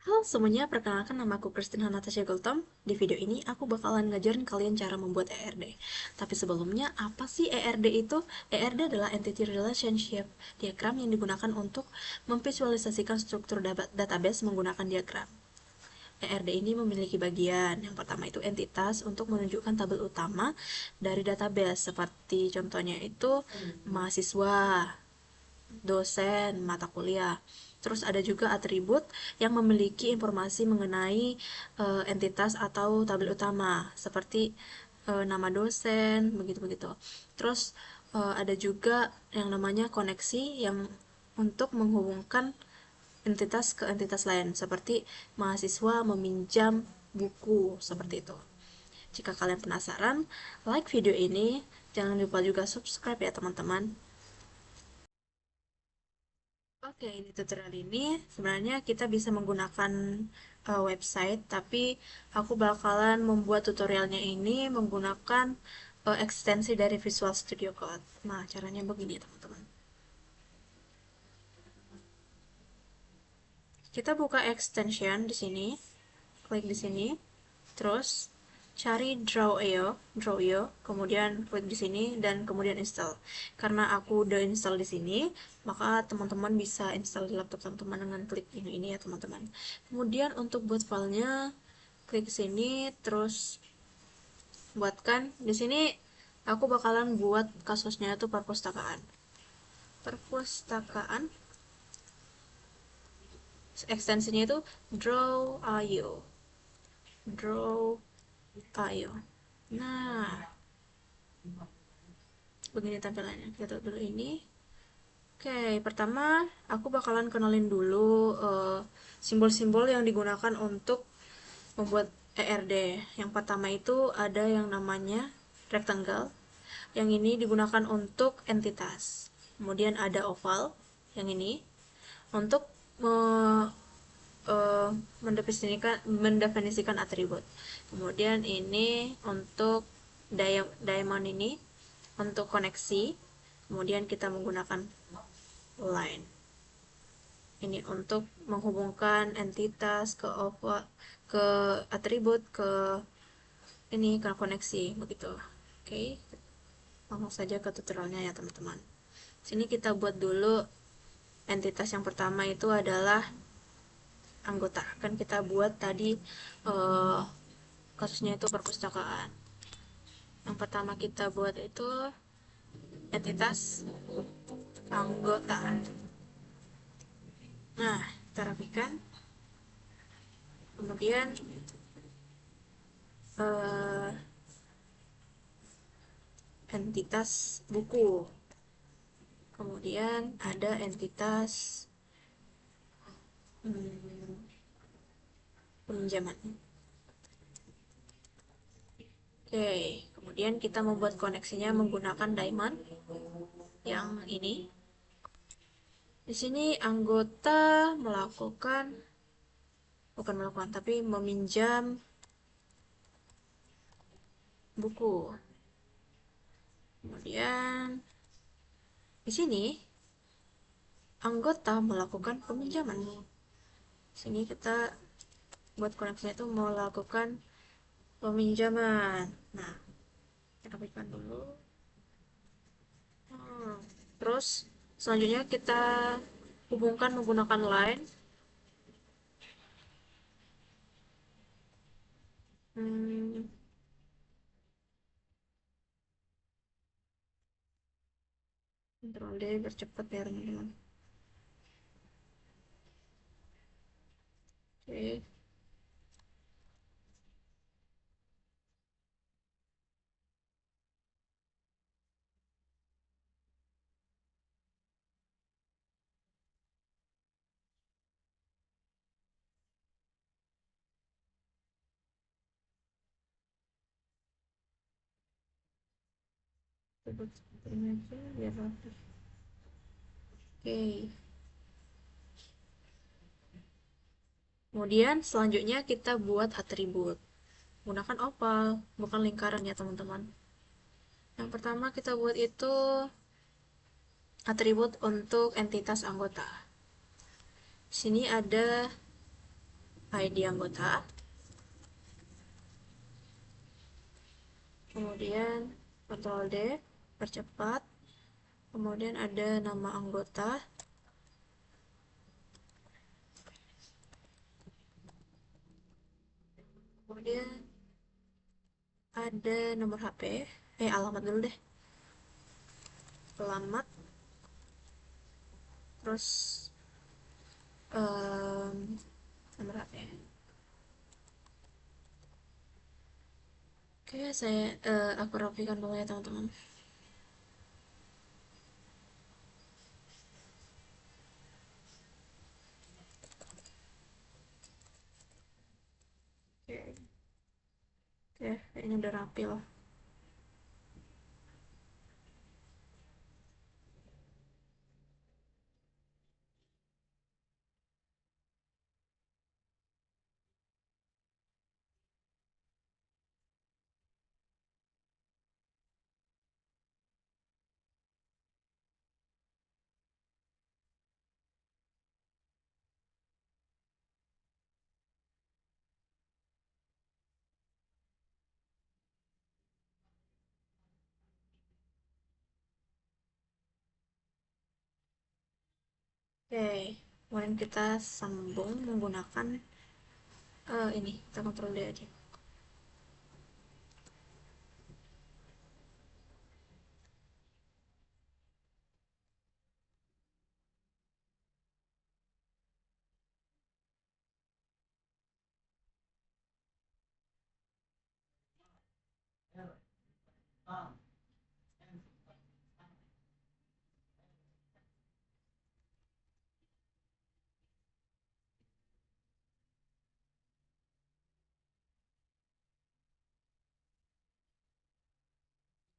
Halo semuanya, perkenalkan nama aku Christina Natasha Gultom. Di video ini aku bakalan ngajarin kalian cara membuat ERD. Tapi sebelumnya, apa sih ERD itu? ERD adalah Entity Relationship Diagram yang digunakan untuk memvisualisasikan struktur database menggunakan diagram. ERD ini memiliki bagian. Yang pertama itu entitas untuk menunjukkan tabel utama dari database. Seperti contohnya itu mahasiswa, dosen, mata kuliah. Terus ada juga atribut yang memiliki informasi mengenai entitas atau tabel utama, seperti nama dosen, begitu-begitu. Terus ada juga yang namanya koneksi yang untuk menghubungkan entitas ke entitas lain, seperti mahasiswa meminjam buku, seperti itu. Jika kalian penasaran, like video ini, jangan lupa juga subscribe ya teman-teman. Oke, di tutorial ini sebenarnya kita bisa menggunakan website, tapi aku bakalan membuat tutorialnya ini menggunakan ekstensi dari Visual Studio Code. Nah, caranya begini, teman-teman. Kita buka extension di sini, klik di sini, terus cari Draw.io, kemudian klik di sini dan kemudian install. Karena aku udah install di sini, maka teman-teman bisa install di laptop teman-teman dengan klik ini ya teman-teman. Kemudian untuk buat filenya, klik sini, terus buatkan. Di sini aku bakalan buat kasusnya itu perpustakaan. Perpustakaan, ekstensinya itu Draw.io. Draw.io. Nah, begini tampilannya. Kita tutup dulu ini. Oke, pertama aku bakalan kenalin dulu simbol-simbol yang digunakan untuk membuat ERD. Yang pertama itu ada yang namanya rectangle. Yang ini digunakan untuk entitas. Kemudian ada oval, yang ini untuk mendefinisikan atribut. Kemudian ini untuk diamond ini untuk koneksi. Kemudian kita menggunakan line. Ini untuk menghubungkan entitas ke atribut ke ini ke koneksi begitu. Oke, langsung saja ke tutorialnya ya teman-teman. Sini kita buat dulu entitas yang pertama itu adalah anggota. Kan kita buat tadi eh, kasusnya itu perpustakaan. Yang pertama kita buat itu entitas anggota. Nah, kita rapikan. Kemudian eh, entitas buku. Kemudian ada entitas peminjaman. Oke, kemudian kita membuat koneksinya menggunakan diamond yang ini. Di sini anggota melakukan, bukan melakukan, tapi meminjam buku. Kemudian di sini anggota melakukan peminjaman. Di sini kita buat koneksinya itu melakukan peminjaman. Nah, kita rapikan dulu. Terus selanjutnya kita hubungkan menggunakan line. Hmm, Ctrl D biar cepat ya teman-teman. Oke, seperti ini aja biar rapi. Oke, kemudian selanjutnya kita buat atribut. Gunakan oval, bukan lingkaran ya teman-teman. Yang pertama kita buat itu atribut untuk entitas anggota. Sini ada ID anggota, kemudian Ctrl D, percepat, kemudian ada nama anggota, kemudian ada nomor HP, alamat dulu deh, alamat, terus nomor HP. Oke, aku rapikan dulu ya teman-teman. Oke, oke, kayaknya udah rapi loh. Oke, kemudian kita sambung menggunakan ini, kita kontrol D aja.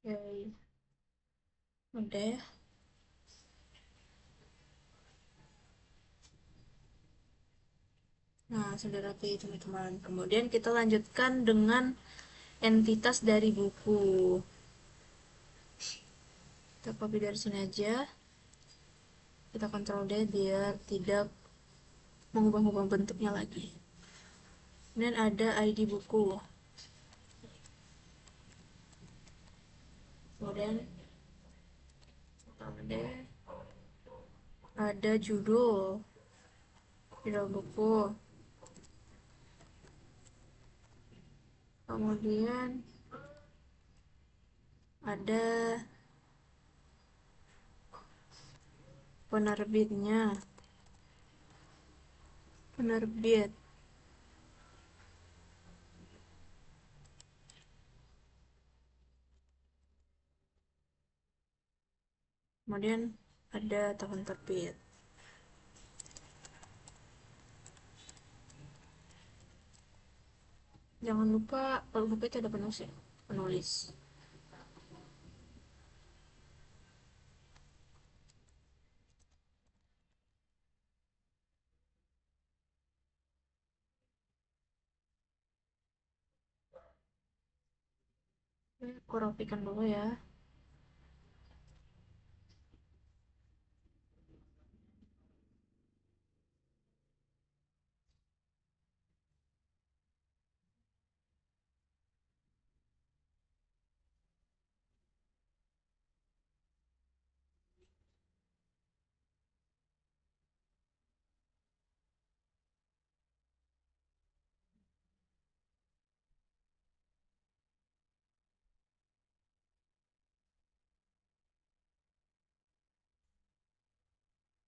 Oke, udah ya. Nah, sudah rapi teman-teman. Kemudian kita lanjutkan dengan entitas dari buku. Kita copy dari sini aja. Kita kontrol D biar tidak mengubah-ubah bentuknya lagi. Kemudian ada ID buku. Kemudian kontrol D. Ada judul buku. Kemudian ada penerbitnya, penerbit. Kemudian ada tahun terbit. Jangan lupa kalau buku itu ada penulis ya, penulis. Aku rapikan dulu ya.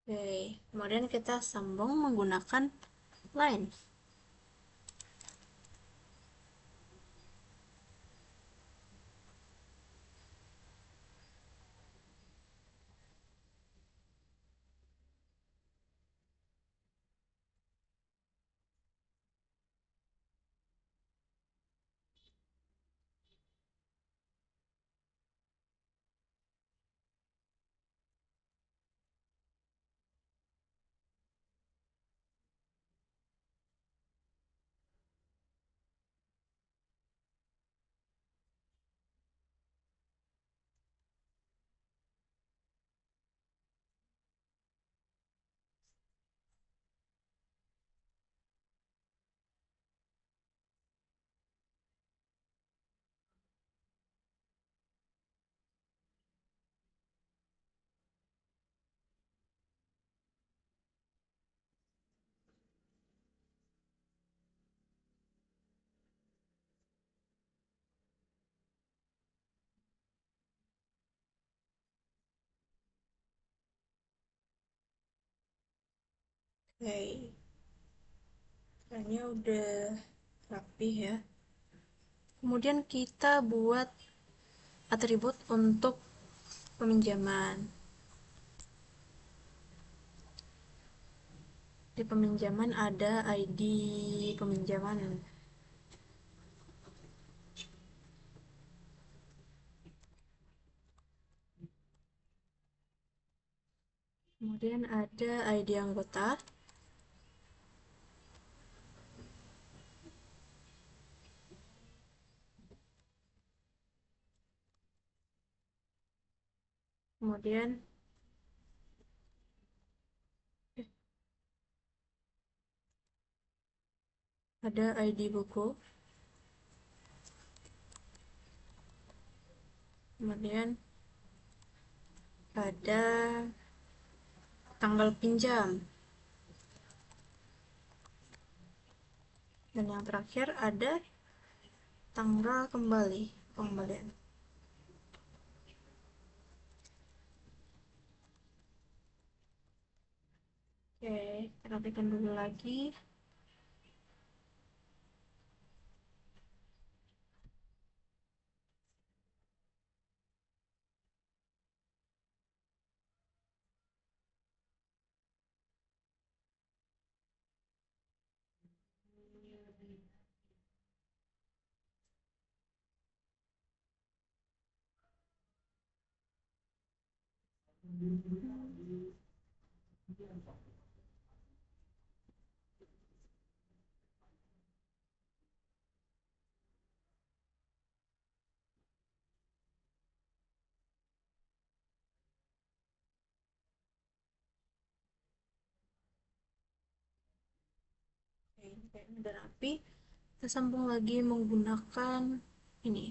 Oke, kemudian kita sambung menggunakan line. Oke, kayaknya udah rapi ya. Kemudian kita buat atribut untuk peminjaman. Di peminjaman ada ID peminjaman. Kemudian ada ID anggota. Kemudian ada ID buku. Kemudian ada tanggal pinjam. Dan yang terakhir ada tanggal kembali, pengembalian. Oke, kita rapikan dulu lagi. Oke, ini kayaknya udah rapi. Kita sambung lagi menggunakan ini.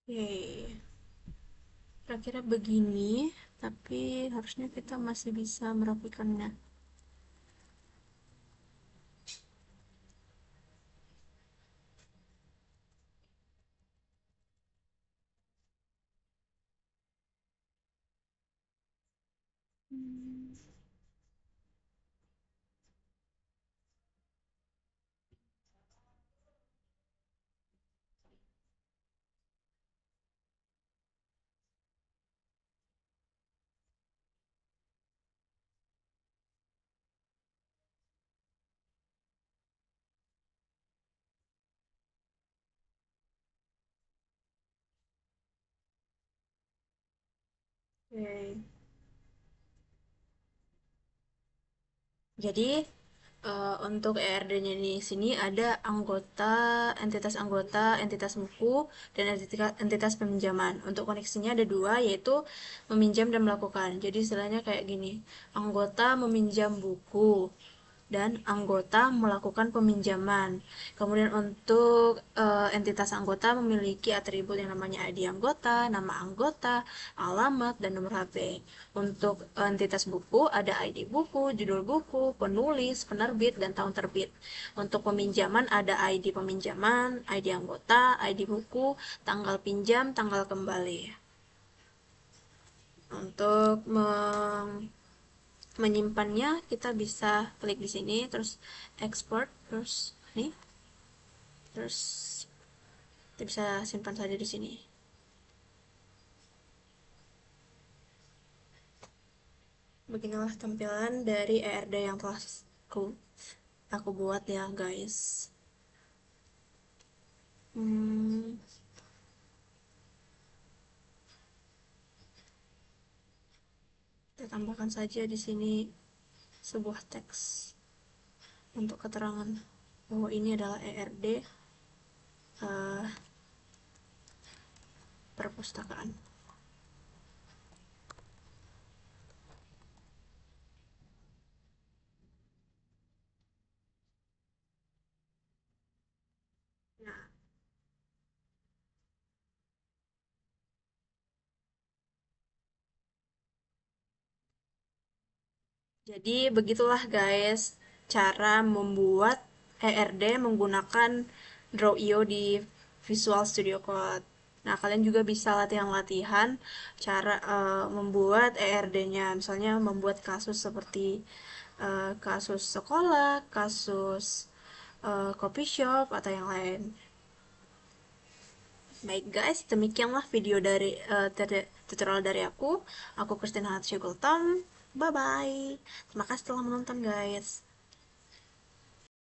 Oke, kira-kira begini, tapi harusnya kita masih bisa merapikannya. Oke, jadi untuk ERD-nya di sini ada anggota, entitas buku, dan entitas peminjaman. Untuk koneksinya ada dua, yaitu meminjam dan melakukan. Jadi istilahnya kayak gini, anggota meminjam buku dan anggota melakukan peminjaman. Kemudian untuk entitas anggota memiliki atribut yang namanya ID anggota, nama anggota, alamat, dan nomor HP. Untuk entitas buku ada ID buku, judul buku, penulis, penerbit, dan tahun terbit. Untuk peminjaman ada ID peminjaman, ID anggota, ID buku, tanggal pinjam, tanggal kembali. Untuk menyimpannya kita bisa klik di sini terus export, terus nih, terus kita bisa simpan saja di sini. Beginilah tampilan dari ERD yang telah aku buat ya guys. Hmm, kita tambahkan saja di sini sebuah teks untuk keterangan bahwa ini adalah ERD perpustakaan. Nah, jadi begitulah guys cara membuat ERD menggunakan Draw.io di Visual Studio Code. Nah, kalian juga bisa latihan-latihan cara membuat ERD-nya. Misalnya membuat kasus seperti kasus sekolah, kasus coffee shop, atau yang lain. Baik guys, demikianlah video dari tutorial dari aku. Aku Christina Hatshigultom. Bye bye. Terima kasih telah menonton guys.